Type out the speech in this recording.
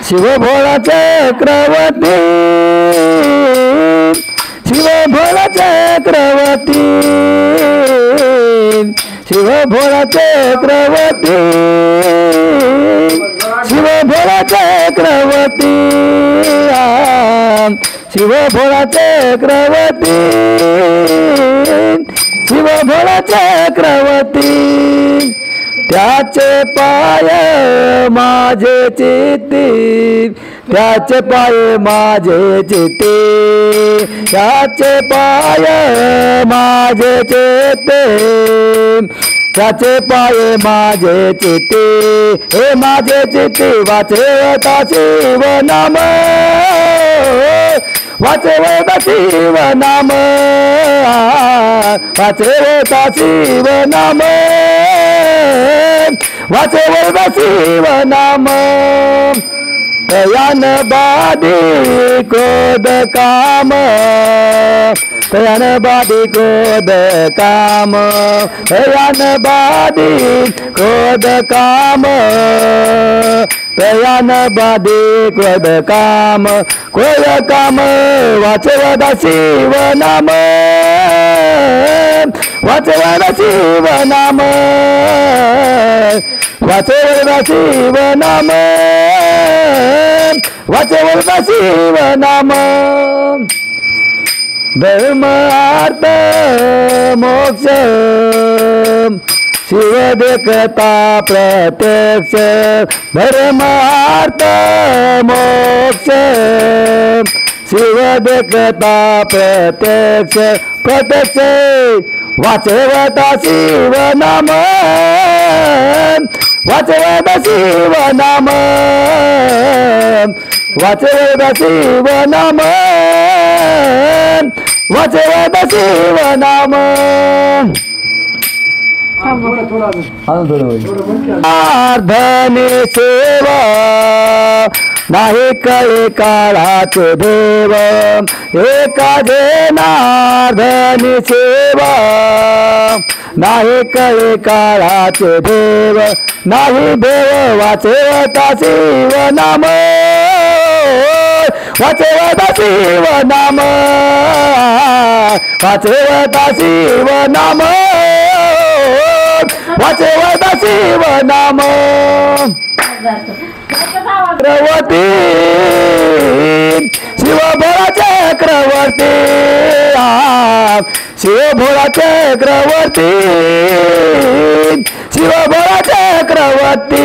शिव भोळा चक्रवर्ती शिव भोळा चक्रवर्ती शिव भोळा चक्रवर्ती शिव भोळा चक्रवर्ती शिव भोळा चक्रवर्ती शिव भोळा चक्रवर्ती त्याचे पाय माझे चित्ती त्याचे पाय माझे चित्ते त्याचे पाय माझे चित्ते त्याचे पाय माझे चित्ते हे माझे चित्ते वाचवता शिव नाम वाचवता शिव नाम वाचवता शिव नाम वाचवता शिव नाम तयान बादी कोद काम तयान बादी कोद काम तयान बादी कोद काम तयान बादी कोद काम कोय काम वाचवता शिव नाम वाचवता शिव नाम वाचवता शिव नाम वाचवता शिव नाम धर्म अर्थ मोक्ष शिव देखता प्रत्यक्ष धर्म अर्थ मोक्ष शिव देखता प्रत्यक्ष प्रत्यक्ष वाचवता शिव नाम वाचवता शिव नाम वाचवता शिव नाम वाचवता शिव नाम अर्धनी सेवा नाही कळे काळाचे देव एका जनार्दनी सेवा नाही कळे काळाचे देव नाही देव वाचवता शिव नाम वाचवता शिव नाम वाचवता शिव नाम वाचवता शिव नाम चक्रवर्ती शिव भोळा चक्रवर्ती शिव भोळा चक्रवर्ती शिव भोळा चक्रवर्ती